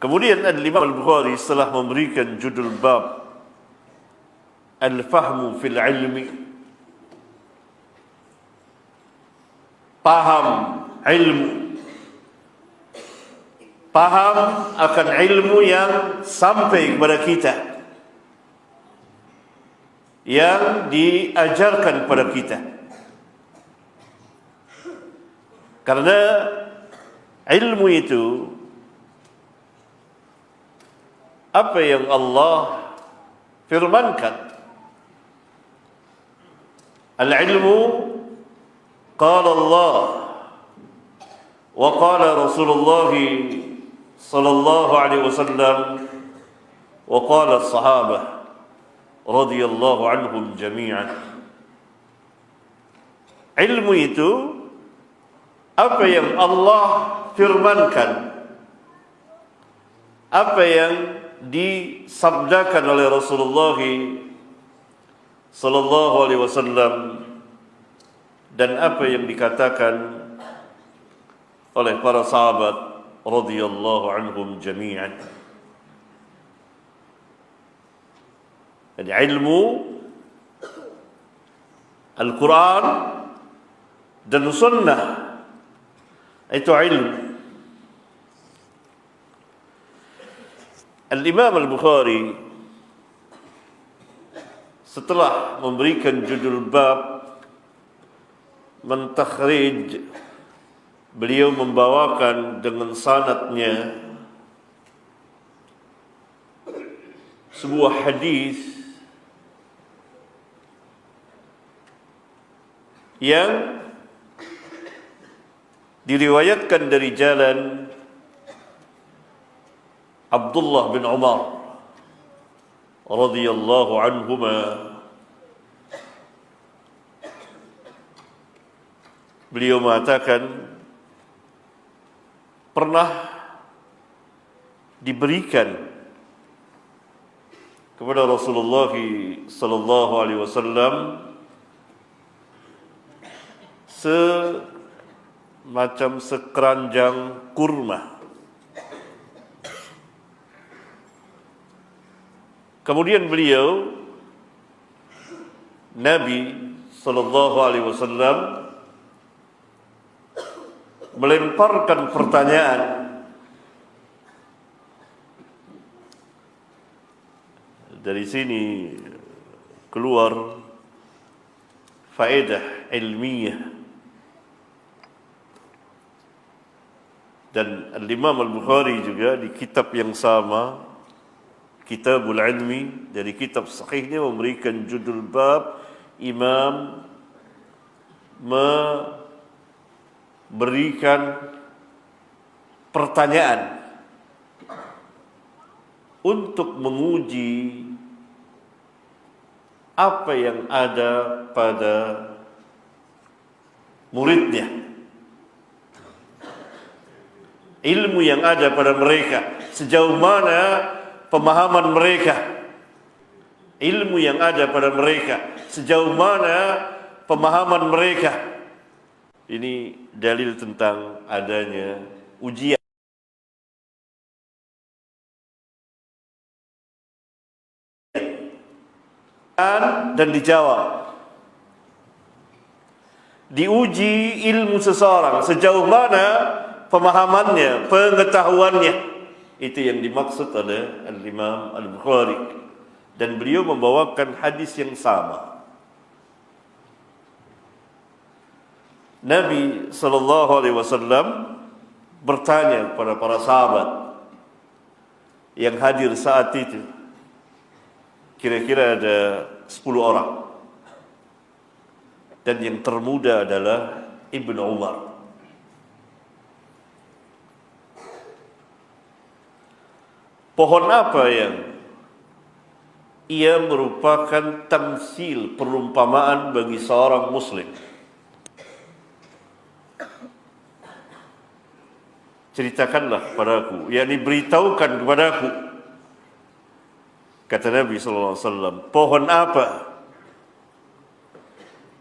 Kemudian Al-Imam Al-Bukhari setelah memberikan judul bab Al-Fahmu fil Ilmi, paham ilmu, paham akan ilmu yang sampai kepada kita, yang diajarkan kepada kita. Karena ilmu itu apa yang Allah firmankan. Al-ilmu qala Allah wa qala Rasulullah sallallahu alaihi wasallam wa qala as-sahabah radhiyallahu anhum jami'an. Ilmu itu apa yang Allah firmankan, apa yang disabdakan oleh Rasulullah sallallahu alaihi wasallam, dan apa yang dikatakan oleh para sahabat radhiyallahu anhum jami'an. Jadi ilmu Al-Quran dan Sunnah itu ilmu. Al-Imam Al-Bukhari setelah memberikan judul bab, mentakhrij, beliau membawakan dengan sanadnya sebuah hadis yang diriwayatkan dari jalan Abdullah bin Umar radhiyallahu anhuma. Beliau mengatakan pernah diberikan kepada Rasulullah sallallahu alaihi wasallam semacam sekeranjang kurma. Kemudian beliau, Nabi sallallahu alaihi wasallam, melemparkan pertanyaan. Dari sini keluar faedah ilmiah. Dan Al-Imam Al-Bukhari juga di kitab yang sama, Kitabul Ilmi, dari kitab sahihnya memberikan judul bab, imam memberikan pertanyaan untuk menguji apa yang ada pada muridnya, ilmu yang ada pada mereka, sejauh mana pemahaman mereka, ilmu yang ada pada mereka, sejauh mana pemahaman mereka. Ini dalil tentang adanya ujian dan dijawab. Diuji ilmu seseorang sejauh mana pemahamannya, pengetahuannya. Itu yang dimaksud oleh Al-Imam Al-Bukhari. Dan beliau membawakan hadis yang sama. Nabi sallallahu alaihi wasallam bertanya kepada para sahabat yang hadir saat itu. Kira-kira ada 10 orang. Dan yang termuda adalah Ibnu Umar. Pohon apa yang ia merupakan tamsil, perumpamaan bagi seorang muslim? Ceritakanlah padaku, yakni beritahukan kepadaku. Kata Nabi sallallahu alaihi wasallam, pohon apa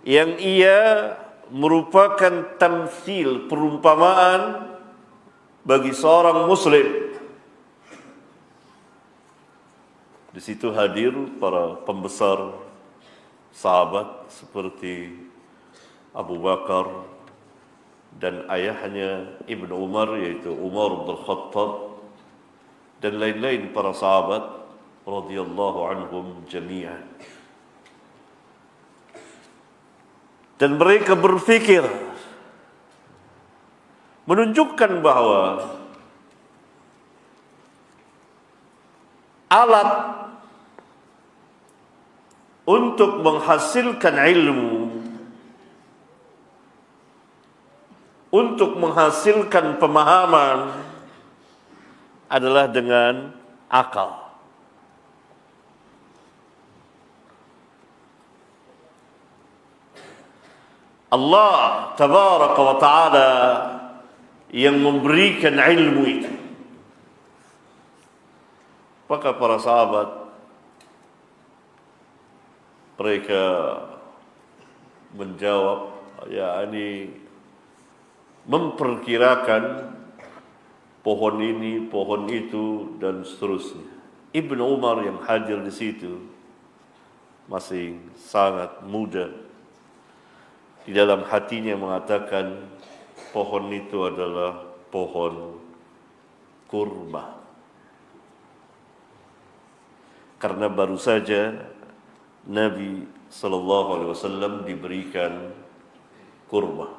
yang ia merupakan tamsil, perumpamaan bagi seorang muslim? Di situ hadir para pembesar sahabat seperti Abu Bakar dan ayahnya Ibnu Umar yaitu Umar bin Khattab dan lain-lain para sahabat radhiyallahu anhum jami'an. Dan mereka berfikir menunjukkan bahwa alat untuk menghasilkan ilmu, untuk menghasilkan pemahaman adalah dengan akal. Allah tabaraka wa ta'ala yang memberikan ilmu itu. Maka para sahabat mereka menjawab, yakni memperkirakan pohon ini, pohon itu dan seterusnya. Ibnu Umar yang hadir di situ masih sangat muda. Di dalam hatinya mengatakan pohon itu adalah pohon kurma. Karena baru saja Nabi SAW diberikan kurma.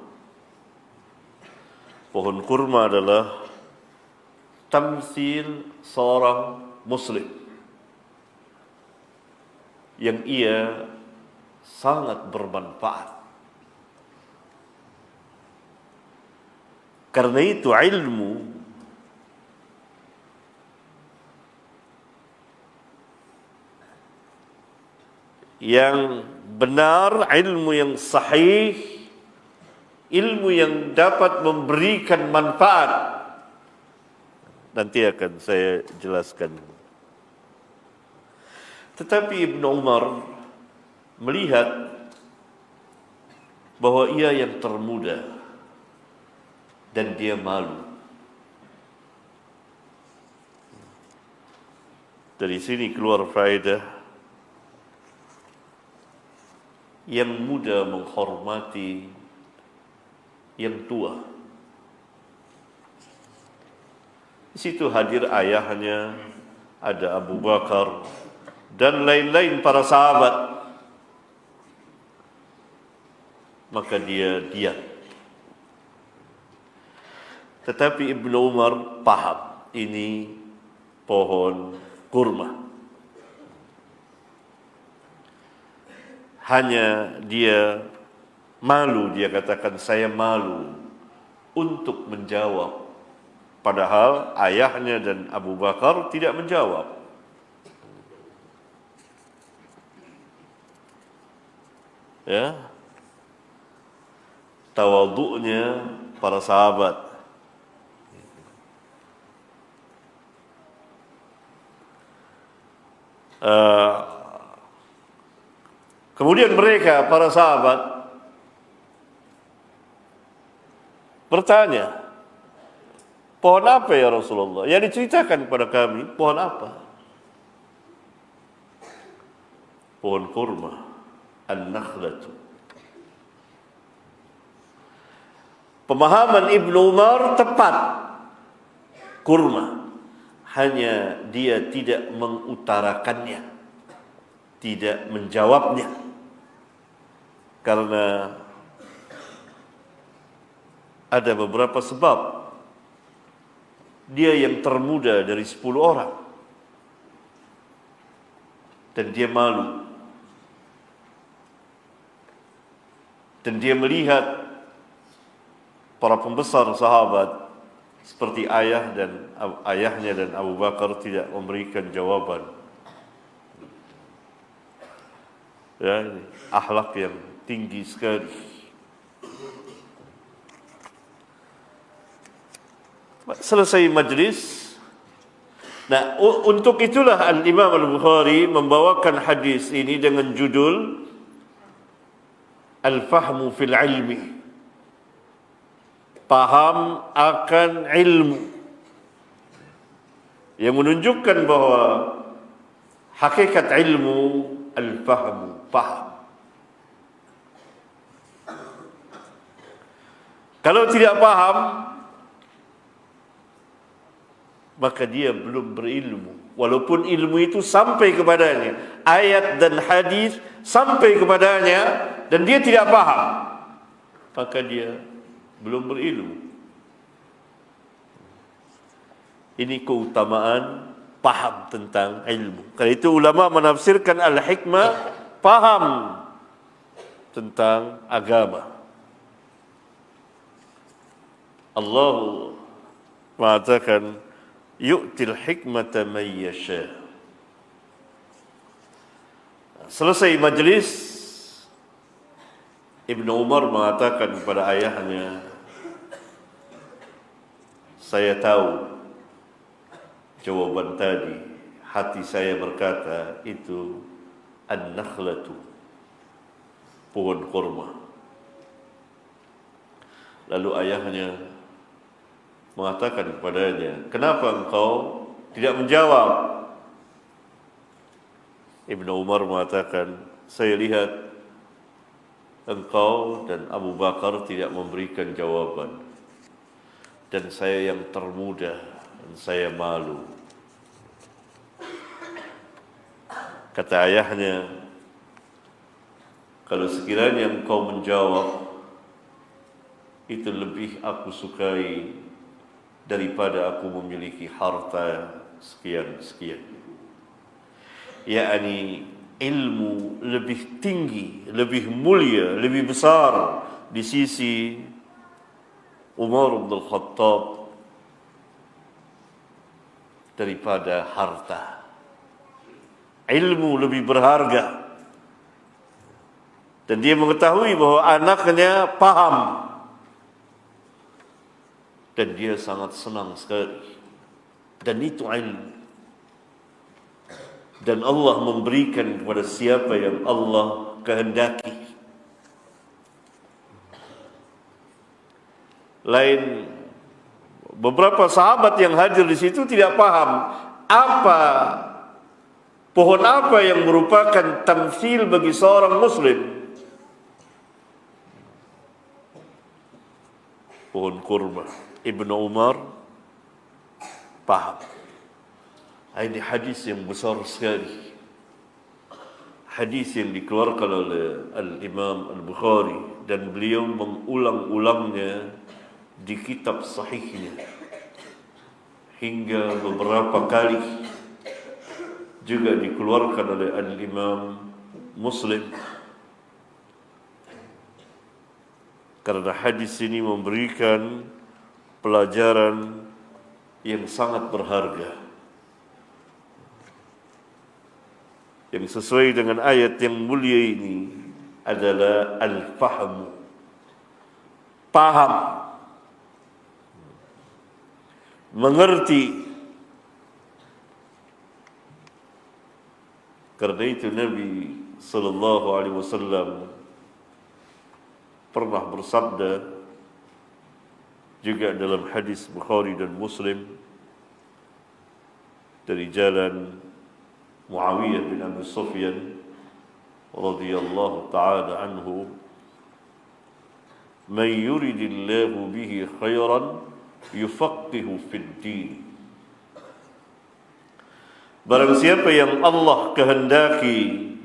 Pohon kurma adalah tamsil seorang muslim yang ia sangat bermanfaat. Karena itu ilmu yang benar, ilmu yang sahih, ilmu yang dapat memberikan manfaat, nanti akan saya jelaskan. Tetapi Ibnu Umar melihat bahwa ia yang termuda dan dia malu. Dari sini keluar faedah yang muda menghormati yang tua. Di situ hadir ayahnya, ada Abu Bakar dan lain-lain para sahabat. Maka dia diam. Tetapi Ibnu Umar paham ini pohon kurma. Hanya dia malu, dia katakan saya malu untuk menjawab. Padahal ayahnya dan Abu Bakar tidak menjawab. Ya, tawadhu'nya para sahabat. Kemudian mereka, para sahabat, bertanya, pohon apa ya Rasulullah? Yang diceritakan kepada kami, pohon apa? Pohon kurma, an-nakhlatu. Pemahaman Ibnu Umar tepat, kurma. Hanya dia tidak mengutarakannya, tidak menjawabnya. Karena ada beberapa sebab. Dia yang termuda dari 10 orang. Dan dia malu. Dan dia melihat para pembesar sahabat seperti ayahnya dan Abu Bakar tidak memberikan jawaban. Ya, ini akhlak yang tinggi sekali. Selesai majlis. Nah, untuk itulah Al-Imam Al-Bukhari membawakan hadis ini dengan judul Al-Fahmu fil Ilmi. Paham akan ilmu. Yang menunjukkan bahwa Hakikat ilmu al-fahmu, paham. Kalau tidak paham, maka dia belum berilmu. Walaupun ilmu itu sampai kepadanya, ayat dan hadis sampai kepadanya, dan dia tidak paham, maka dia belum berilmu. Ini keutamaan paham tentang ilmu. Karena itu ulama menafsirkan al-hikmah, paham tentang agama. Allah mengatakan yu'til hikmata man yasha. Selesai majlis, Ibnu Umar mengatakan kepada ayahnya, saya tahu jawaban tadi, hati saya berkata itu an-nakhlatu, pohon kurma. Lalu ayahnya mengatakan kepadanya, kenapa engkau tidak menjawab? Ibnu Umar mengatakan, saya lihat engkau dan Abu Bakar tidak memberikan jawaban, dan saya yang termuda, dan saya malu. Kata ayahnya, kalau sekiranya engkau menjawab, itu lebih aku sukai daripada aku memiliki harta sekian-sekian. Yakni ilmu lebih tinggi, lebih mulia, lebih besar di sisi Umar bin Khattab daripada harta. Ilmu lebih berharga. Dan dia mengetahui bahwa anaknya paham. Dan dia sangat senang sekali. Dan itu ilmu. Dan Allah memberikan kepada siapa yang Allah kehendaki. Lain, beberapa sahabat yang hadir di situ tidak paham pohon apa yang merupakan tamsil bagi seorang muslim. Pohon kurma. Ibnu Umar paham. Ini hadis yang besar sekali. Hadis yang dikeluarkan oleh Al-Imam Al-Bukhari, dan beliau mengulang-ulangnya di kitab sahihnya hingga beberapa kali. Juga dikeluarkan oleh Al-Imam Muslim. Karena hadis ini memberikan pelajaran yang sangat berharga, yang sesuai dengan ayat yang mulia ini adalah al-fahmu, paham, mengerti. Karena itu Nabi sallallahu alaihi wasallam pernah bersabda juga dalam hadis Bukhari dan Muslim dari jalan Muawiyah bin Abi Sufyan radhiyallahu ta'ala anhu, man yuridillahu bihi khairan yufaqihu fid din. Barang siapa yang Allah kehendaki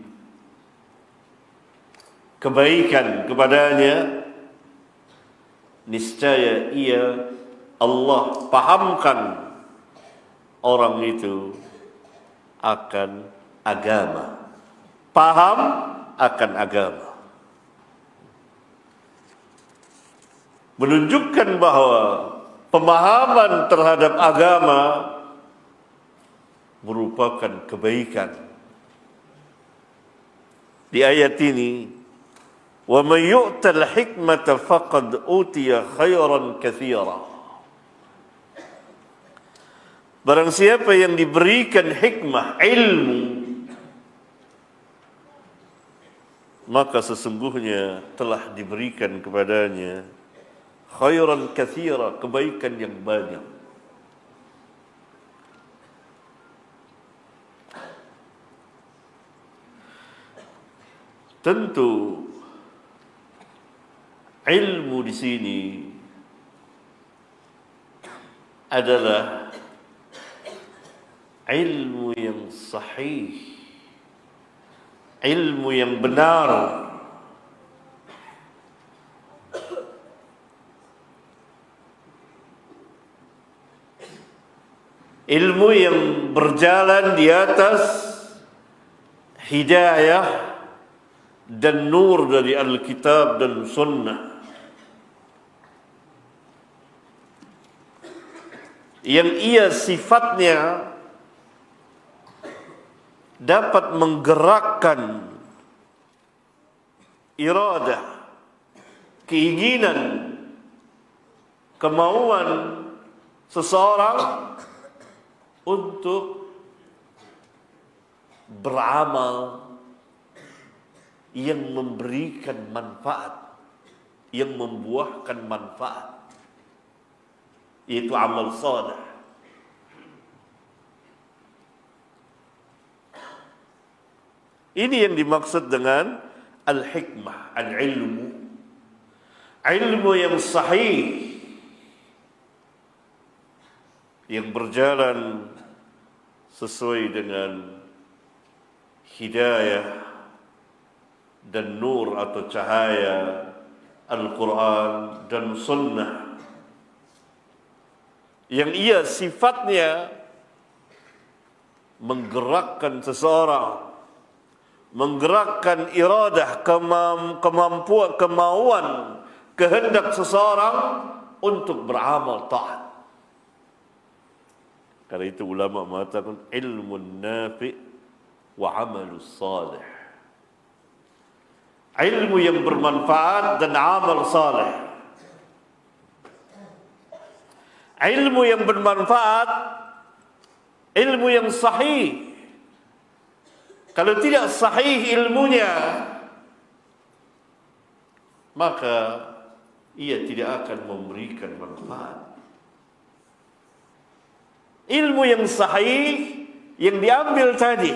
kebaikan kepadanya, niscaya ia Allah pahamkan orang itu akan agama. Paham akan agama. Menunjukkan bahwa pemahaman terhadap agama merupakan kebaikan. Di ayat ini, wa man yu'tal hikmata faqad utiya khairan katsira. Barang siapa yang diberikan hikmah, ilmu, maka sesungguhnya telah diberikan kepadanya khairan katsira, kebaikan yang banyak. Tentu ilmu di sini adalah ilmu yang sahih, ilmu yang benar, ilmu yang berjalan di atas hidayah dan nur dari Alkitab dan Sunnah, yang ia sifatnya dapat menggerakkan iradah, keinginan, kemauan seseorang untuk beramal yang memberikan manfaat, yang membuahkan manfaat, yaitu amal saleh. Ini yang dimaksud dengan al-hikmah, al-ilmu, ilmu yang sahih, yang berjalan sesuai dengan hidayah dan nur atau cahaya Al-Quran dan Sunnah, yang ia sifatnya menggerakkan seseorang, menggerakkan iradah, kemampuan, kemauan, kehendak seseorang untuk beramal taat. Karena itu ulama mengatakan ilmu nafi' wa amalus salih, ilmu yang bermanfaat dan amal saleh. Ilmu yang bermanfaat, ilmu yang sahih. Kalau tidak sahih ilmunya, maka ia tidak akan memberikan manfaat. Ilmu yang sahih yang diambil tadi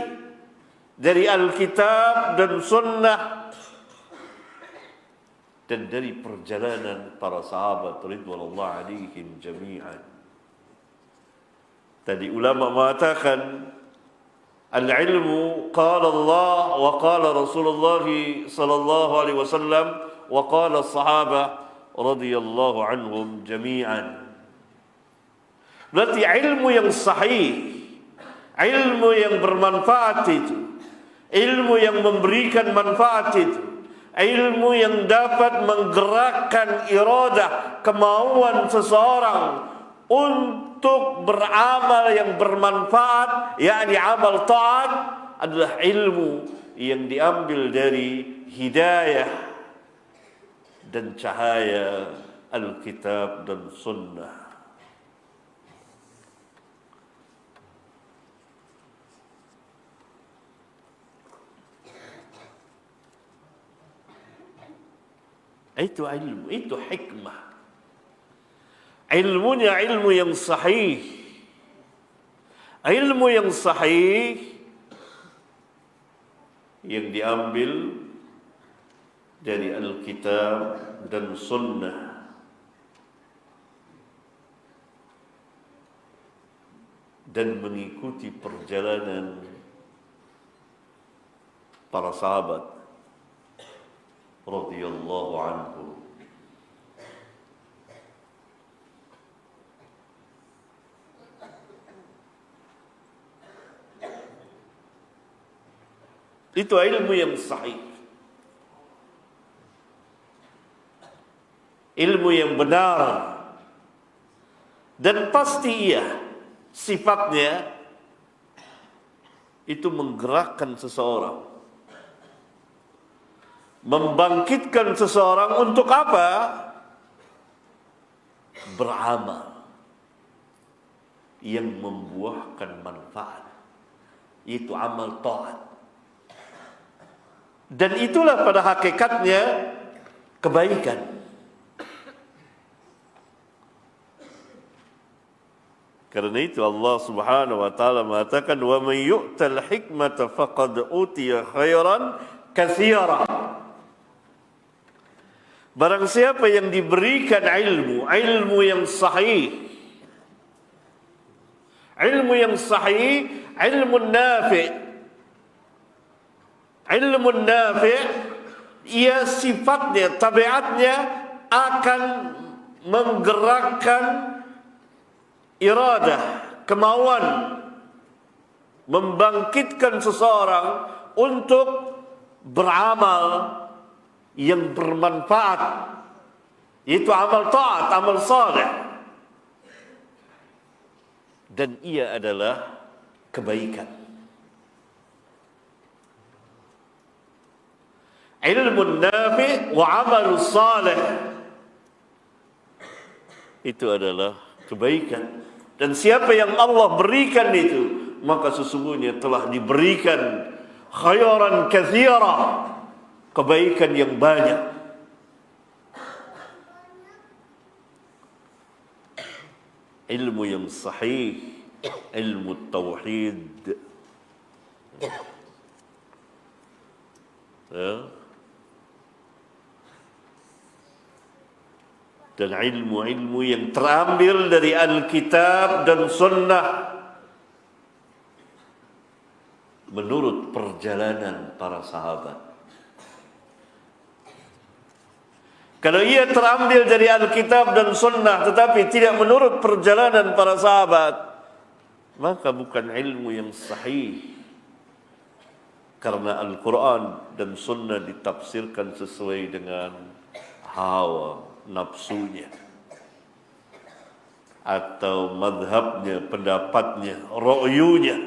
dari Alkitab dan Sunnah dan dari perjalanan para sahabat ridwanullah alaihim jami'an. Tadi ulama mengatakan al-ilmu qala Allah wa qala Rasulullah sallallahu alaihi wasallam wa qala as-sahabah radhiyallahu anhum jami'an. Berarti ilmu yang sahih, ilmu yang bermanfaat itu, ilmu yang memberikan manfaat itu, ilmu yang dapat menggerakkan iradah, kemauan seseorang untuk beramal yang bermanfaat, yakni amal taat, adalah ilmu yang diambil dari hidayah dan cahaya Alkitab dan Sunnah. Itu ilmu, itu hikmah. Ilmunya ilmu yang sahih. Ilmu yang sahih yang diambil dari Alkitab dan Sunnah dan mengikuti perjalanan para sahabat radhiyallahu anhu. Itu ilmu yang sahih, ilmu yang benar, dan pasti ia sifatnya itu menggerakkan seseorang, membangkitkan seseorang untuk apa? Beramal yang membuahkan manfaat, yaitu amal taat. Dan itulah pada hakikatnya kebaikan. Karena itu Allah Subhanahu wa taala mengatakan wa may yu'tal hikmata faqad utiya khairan katsira. Barang siapa yang diberikan ilmu yang sahih, ilmu yang sahih, ilmu nafi'. Ilmu nafi' ia sifatnya, tabiatnya akan menggerakkan iradah, kemauan, membangkitkan seseorang untuk beramal yang bermanfaat, yaitu amal taat, amal saleh. Dan ia adalah kebaikan. Ilmu nafi' wa amal saleh, itu adalah kebaikan. Dan siapa yang Allah berikan itu, maka sesungguhnya telah diberikan khairan katsira, kebaikan yang banyak. Ilmu yang sahih, ilmu tauhid, ya. Dan ilmu-ilmu yang terambil dari Alkitab dan Sunnah menurut perjalanan para sahabat. Kalau ia terambil dari Alkitab dan Sunnah tetapi tidak menurut perjalanan para sahabat, maka bukan ilmu yang sahih. Karena Al-Quran dan Sunnah ditafsirkan sesuai dengan hawa nafsunya, atau madhabnya, pendapatnya, ra'yunya.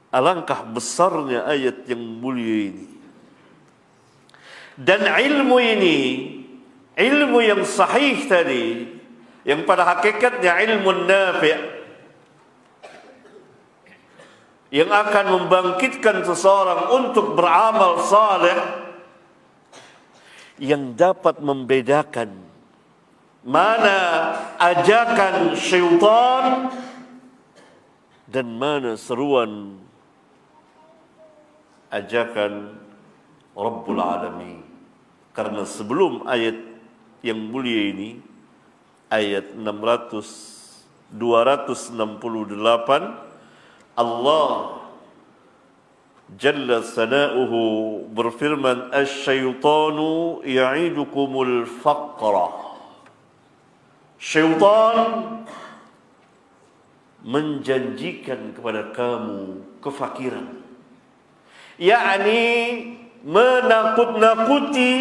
Alangkah besarnya ayat yang mulia ini. Dan ilmu ini, ilmu yang sahih tadi, yang pada hakikatnya ilmu nafi', yang akan membangkitkan seseorang untuk beramal saleh, yang dapat membedakan mana ajakan syaitan dan mana seruan ajakan Rabbul Alamin. Karena sebelum ayat yang mulia ini, ayat 268, Allah Jalla sana'uhu berfirman, asyaitanu ya'idukumul faqra. Syaitan menjanjikan kepada kamu kefakiran, yakni menakut-nakuti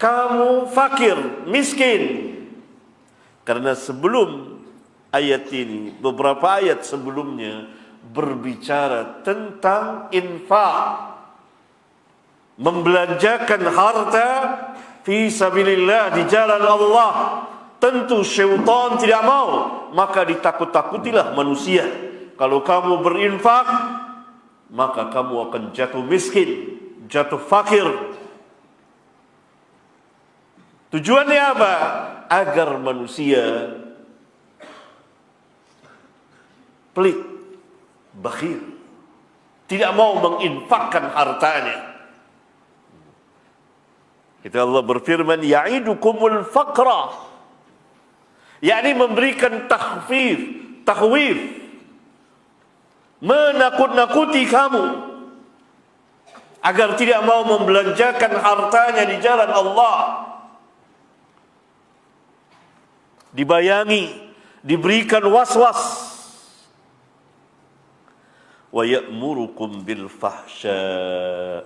kamu fakir, miskin. Karena sebelum ayat ini, beberapa ayat sebelumnya berbicara tentang infak, membelanjakan harta fi sabilillah, di jalan Allah. Tentu syaitan tidak mau, maka ditakut-takutilah manusia. Kalau kamu berinfak, maka kamu akan jatuh miskin, jatuh fakir. Tujuannya apa? Agar manusia pelit, bakhil, tidak mau menginfakkan hartanya. Kita Allah berfirman, ya'idukumul faqra, yakni memberikan takhwif, menakut-nakuti kamu agar tidak mau membelanjakan hartanya di jalan Allah. Dibayangi, diberikan was-was. Wa ya'murukum bil fahsya,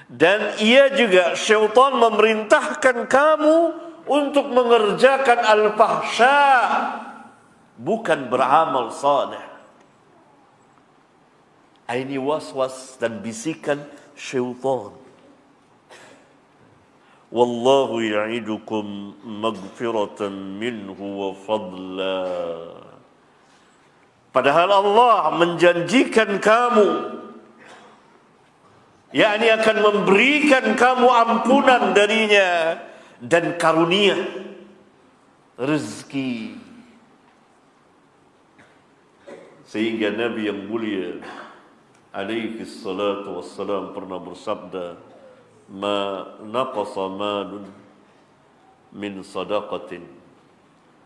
dan ia juga, syaitan, memerintahkan kamu untuk mengerjakan al-fahsya, bukan beramal saleh. Ini was-was dan bisikan syaitan. Wallahu ya'idukum maghfiratan minhu wa fadla. Padahal Allah menjanjikan kamu, yakni akan memberikan kamu ampunan darinya dan karunia, rezeki. Sehingga Nabi yang mulia alaihi salatu wassalam pernah bersabda, ma naqasa malun min sadaqatin,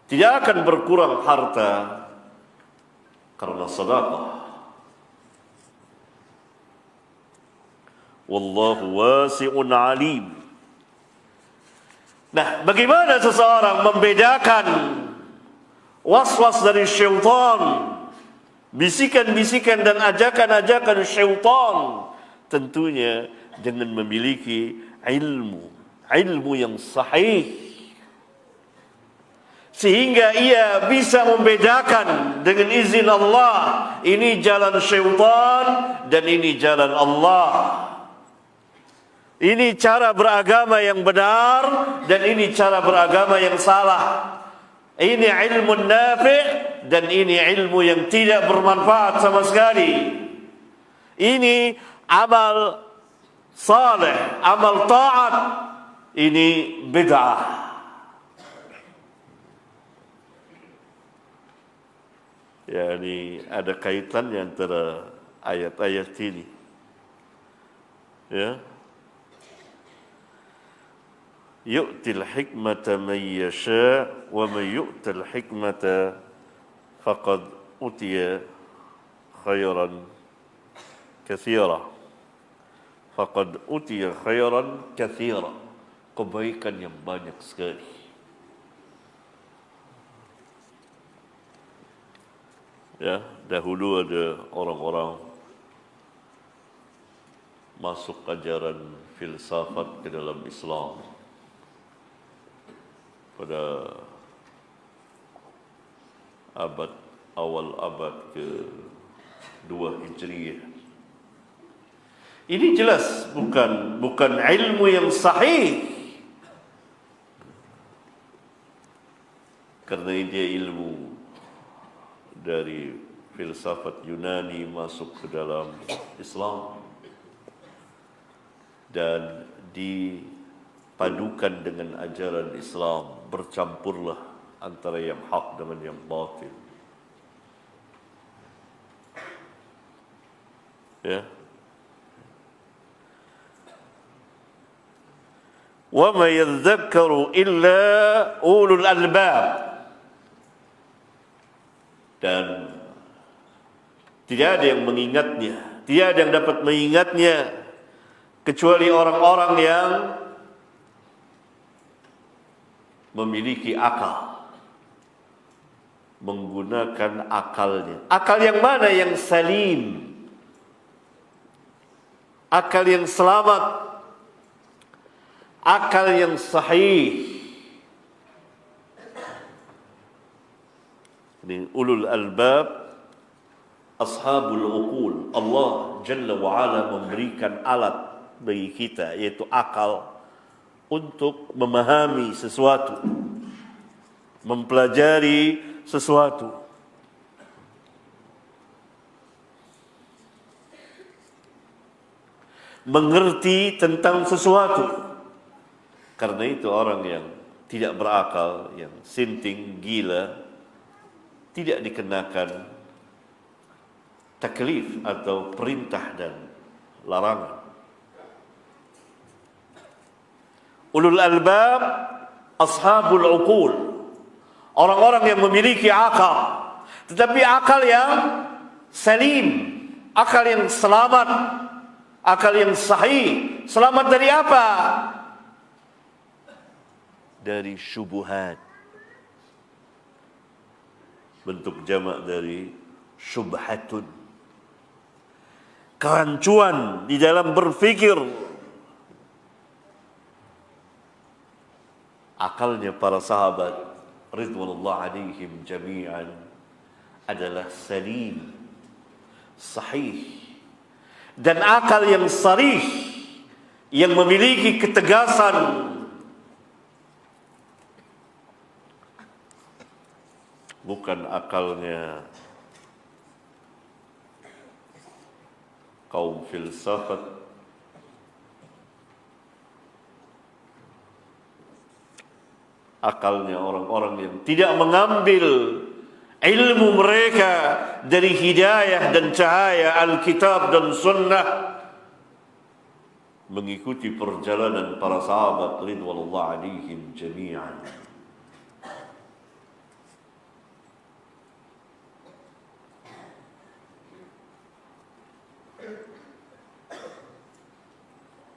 tidak akan berkurang harta karena sedekah. Wallahu wasi'un alim. Nah, bagaimana seseorang membedakan was-was dari syaitan, bisikan-bisikan dan ajakan-ajakan syaitan? Tentunya dengan memiliki ilmu yang sahih, sehingga ia bisa membedakan dengan izin Allah, ini jalan syaitan dan ini jalan Allah. Ini cara beragama yang benar dan ini cara beragama yang salah. Ini ilmu nafi' dan ini ilmu yang tidak bermanfaat sama sekali. Ini amal saleh, amal taat, ini bid'ah. Ya, ini ada kaitannya antara ayat-ayat ini. Ya. Yu'til hikmata man yasha' wa man yu'tal hikmata faqad utiya khairan katsira. Faqad utiya khairan katsira. Kebaikan yang banyak sekali. Ya, dahulu ada orang-orang masuk ajaran filsafat ke dalam Islam pada awal abad ke-2 Hijriah. Ini jelas bukan ilmu yang sahih, karena dia ilmu dari filsafat Yunani masuk ke dalam Islam dan dipadukan dengan ajaran Islam, bercampurlah antara yang hak dengan yang batil. Ya. Wa ma yadhakkaru illa ulul albab. Dan tidak ada yang mengingatnya, tidak ada yang dapat mengingatnya kecuali orang-orang yang memiliki akal, menggunakan akalnya. Akal yang mana? Yang salim, akal yang selamat, akal yang sahih. Ini ulul albab, ashabul uqul. Allah Jalla wa'ala memberikan alat bagi kita, yaitu akal, untuk memahami sesuatu, mempelajari sesuatu. Mengerti tentang sesuatu. Karena itu orang yang tidak berakal, yang sinting, gila, tidak dikenakan taklif atau perintah dan larangan. Ulul albab, ashabul uqul, orang-orang yang memiliki akal, tetapi akal yang salim, akal yang selamat, akal yang sahih. Selamat dari apa? Dari syubhat. Bentuk jamak dari syubhatun, kerancuan di dalam berfikir. Akalnya para sahabat ridwanullah alaihim jami'an adalah salim, sahih, dan akal yang sarih, yang memiliki ketegasan. Bukan akalnya kaum filsafat, akalnya orang-orang yang tidak mengambil ilmu mereka dari hidayah dan cahaya Alkitab dan Sunnah, mengikuti perjalanan para sahabat ridwanullah alaihim jami'an.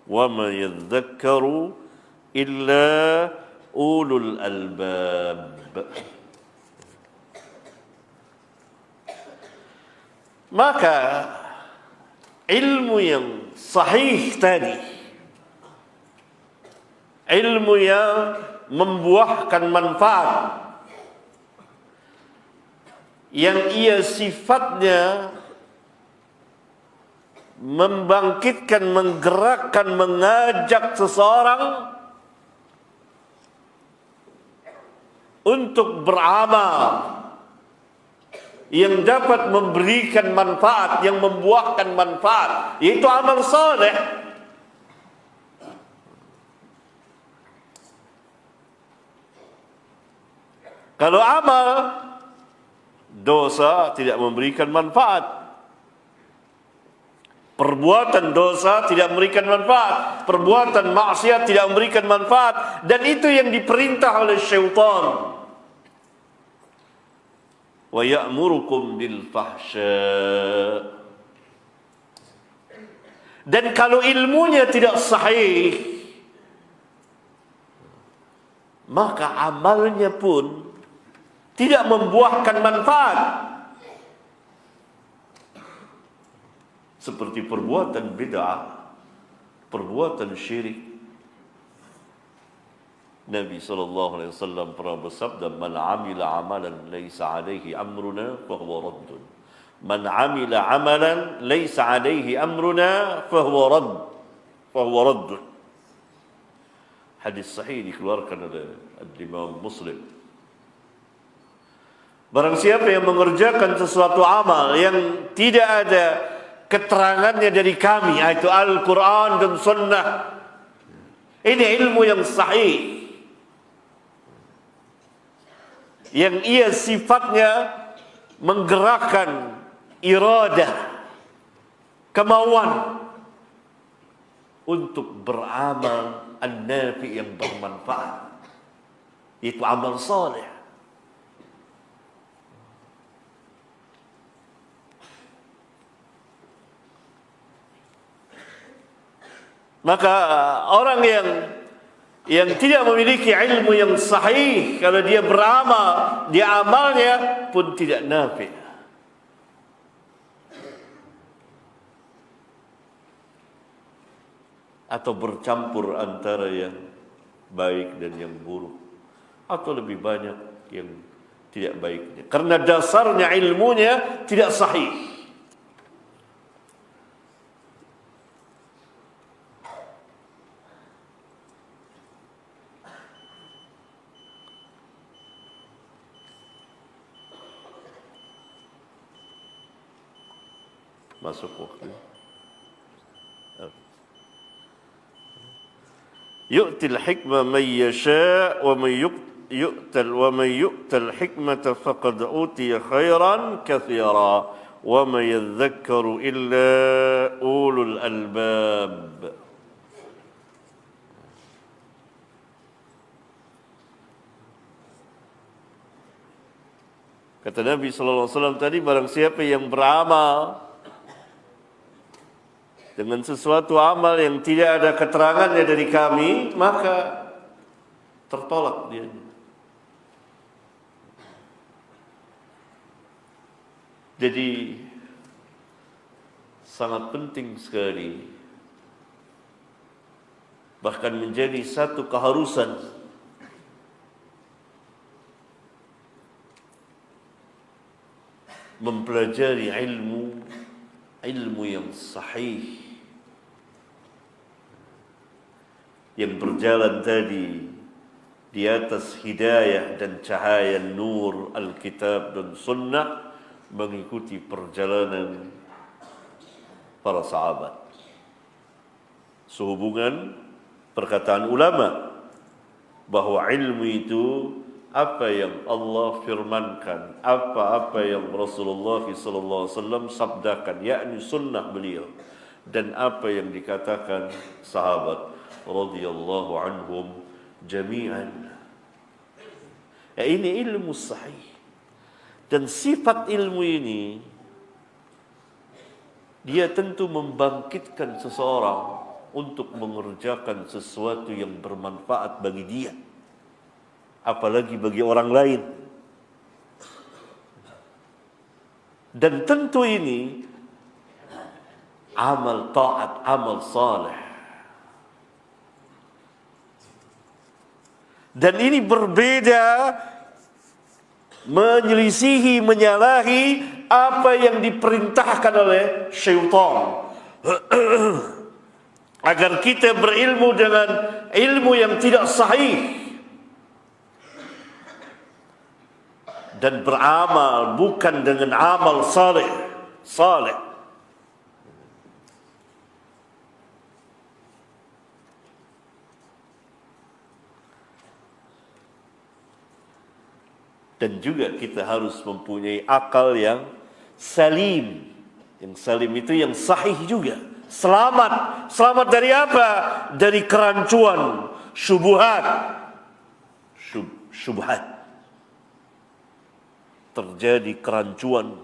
Wa ma yadhakkaru illa ulul albab. Maka ilmu yang sahih tadi, ilmu yang membuahkan manfaat, yang ia sifatnya membangkitkan, menggerakkan, mengajak seseorang untuk beramal yang dapat memberikan manfaat, yang membuahkan manfaat, yaitu amal soleh. Kalau amal dosa tidak memberikan manfaat, perbuatan dosa tidak memberikan manfaat, perbuatan maksiat tidak memberikan manfaat, dan itu yang diperintah oleh syaitan. Wa ya'murukum bil fahsya. Dan kalau ilmunya tidak sahih, maka amalnya pun tidak membuahkan manfaat. Seperti perbuatan bid'ah, perbuatan syirik. Nabi SAW pernah bersabda, "Man amila amalan laysa alaihi amruna fahuwa raddun. Man amila amalan laysa alaihi amruna fahuwa raddun." Hadis sahih dikeluarkan oleh Imam Muslim. Barang siapa yang mengerjakan sesuatu amal yang tidak ada keterangannya dari kami, yaitu Al-Quran dan Sunnah, ini ilmu yang sahih, yang ia sifatnya menggerakkan iradah, kemauan untuk beramal an-nafi yang bermanfaat, yaitu amal saleh. Maka orang yang tidak memiliki ilmu yang sahih, kalau dia beramal, dia amalnya pun tidak nafi'. Atau bercampur antara yang baik dan yang buruk, atau lebih banyak yang tidak baiknya, karena dasarnya ilmunya tidak sahih. Masuk waktu. Yu'til hikmah man yasha' wa man yu'tal hikmata faqad utiya khairan katsira wa man yadhakkaru illa ulul albab. Kata Nabi sallallahu alaihi wasallam tadi, barang siapa yang beramal dengan sesuatu amal yang tidak ada keterangannya dari kami, maka tertolak dia. Jadi sangat penting sekali, bahkan menjadi satu keharusan mempelajari ilmu yang sahih, yang berjalan tadi di atas hidayah dan cahaya nur Alkitab dan Sunnah, mengikuti perjalanan para sahabat. Sehubungan perkataan ulama bahwa ilmu itu apa yang Allah firmankan, apa-apa yang Rasulullah SAW sabdakan, yakni sunnah beliau, dan apa yang dikatakan sahabat radhiyallahu anhum jami'an. Ini ilmu sahih. Dan sifat ilmu ini, dia tentu membangkitkan seseorang untuk mengerjakan sesuatu yang bermanfaat bagi dia, apalagi bagi orang lain. Dan tentu ini amal taat, amal saleh. Dan ini berbeda, menyelisihi, menyalahi apa yang diperintahkan oleh syaitan. Agar kita berilmu dengan ilmu yang tidak sahih, dan beramal bukan dengan amal saleh. Dan juga kita harus mempunyai akal yang salim. Yang salim itu yang sahih juga. Selamat. Selamat dari apa? Dari kerancuan, syubhat. Syubhat. Terjadi kerancuan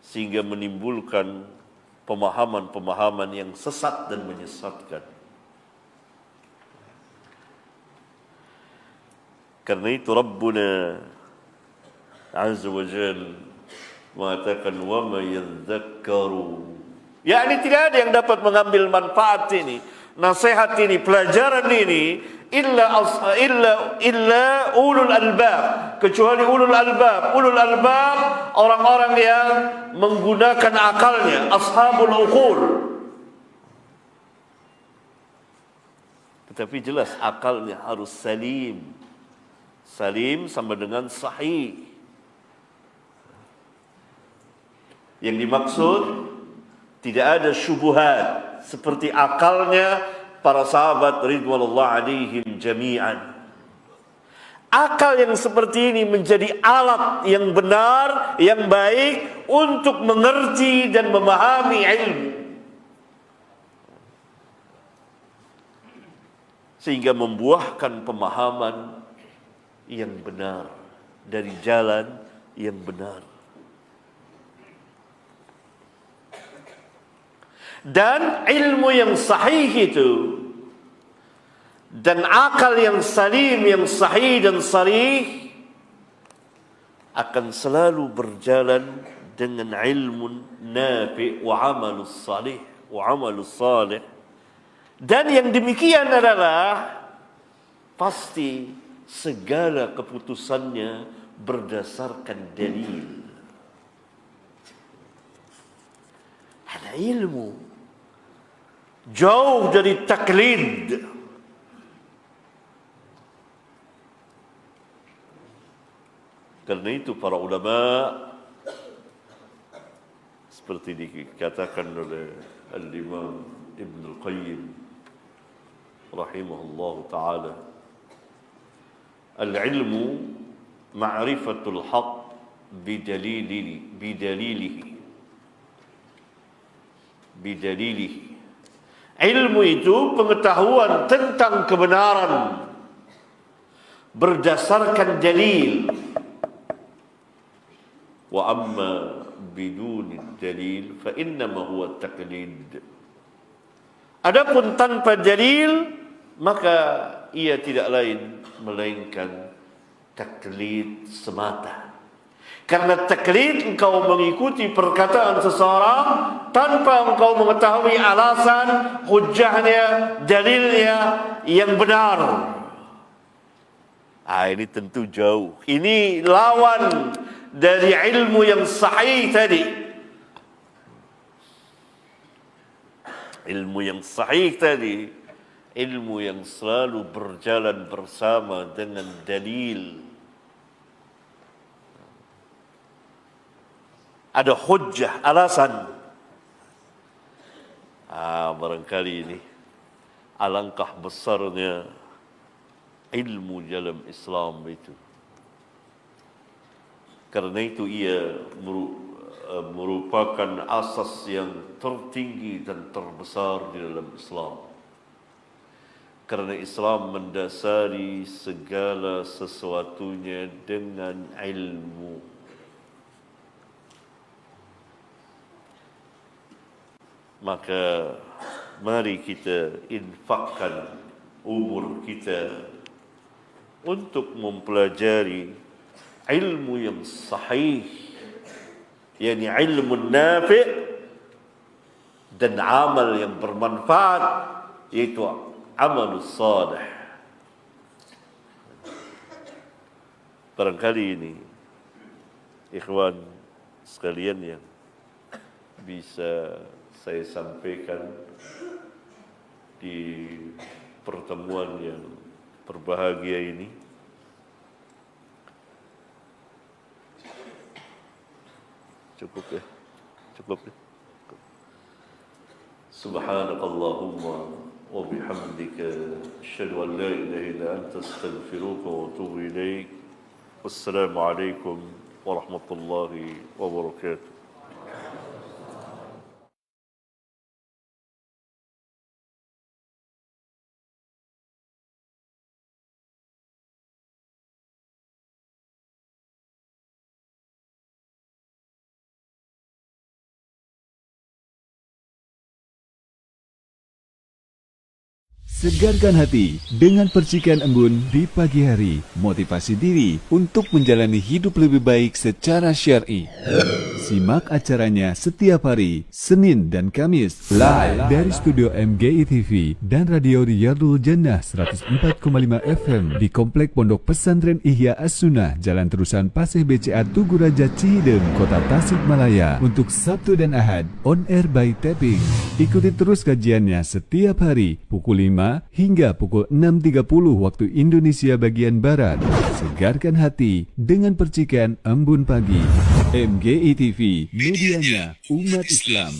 sehingga menimbulkan pemahaman-pemahaman yang sesat dan menyesatkan. Karena itu Rabbuna Azza wa Jalla mengatakan wa ma yadhakkaru, yakni tidak ada yang dapat mengambil manfaat ini, nasihat ini, pelajaran ini illa ulul albab, kecuali ulul albab. Ulul albab orang-orang yang menggunakan akalnya, ashabul uqul. Tetapi jelas akalnya harus salim. Salim sama dengan sahih. Yang dimaksud tidak ada syubhat seperti akalnya para sahabat ridwanullah alaihim jami'an. Akal yang seperti ini menjadi alat yang benar, yang baik untuk mengerti dan memahami ilmu, sehingga membuahkan pemahaman yang benar dari jalan yang benar. Dan ilmu yang sahih itu dan akal yang salim, yang sahih dan sarih akan selalu berjalan dengan ilmu nafi' wa amalus salih, wa amalus salih. Dan yang demikian adalah pasti segala keputusannya berdasarkan dalil. Ada ilmu, jauh dari taklid. Karena itu para ulama seperti dikatakan oleh Al-Imam Ibn Al-Qayyim rahimahullah ta'ala, al-ilmu ma'rifatul haq bidalilihi. Ilmu itu pengetahuan tentang kebenaran berdasarkan dalil. Wa amma biduni dalil fa innama huwa taqlid. Adapun tanpa dalil maka ia tidak lain melainkan taklid semata. Karena taklid engkau mengikuti perkataan seseorang tanpa engkau mengetahui alasan, hujahnya, dalilnya yang benar. Ini tentu jauh. Ini lawan dari ilmu yang sahih tadi. Ilmu yang sahih tadi, ilmu yang selalu berjalan bersama dengan dalil. Ada hujjah, alasan. Barangkali ini alangkah besarnya ilmu dalam Islam itu. Karena itu ia merupakan asas yang tertinggi dan terbesar di dalam Islam. Karena Islam mendasari segala sesuatunya dengan ilmu. Maka mari kita infakkan umur kita untuk mempelajari ilmu yang sahih, yakni ilmu nafi' dan amal yang bermanfaat, yaitu amal salih. Barangkali ini ikhwan sekalian yang bisa saya sampaikan di pertemuan yang berbahagia ini. Cukup ya? Cukup ya? Subhanakallahumma wa bihamdika asyhadu an la ilaha illa anta astaghfiruka wa atubu ilaik. Wassalamualaikum warahmatullahi wabarakatuh. Segarkan hati dengan percikan embun di pagi hari. Motivasi diri untuk menjalani hidup lebih baik secara syar'i. Simak acaranya setiap hari, Senin dan Kamis, live dari studio MGI TV dan Radio Riyadul Jannah 104,5 FM di Komplek Pondok Pesantren Ihya As-Sunnah, Jalan Terusan Paseh BCA Tugu Raja Cihideng, Kota Tasikmalaya. Untuk Sabtu dan Ahad, on air by tapping. Ikuti terus kajiannya setiap hari, pukul 5 hingga pukul 6.30 waktu Indonesia bagian Barat. Segarkan hati dengan percikan embun pagi. MGI TV, medianya umat Islam.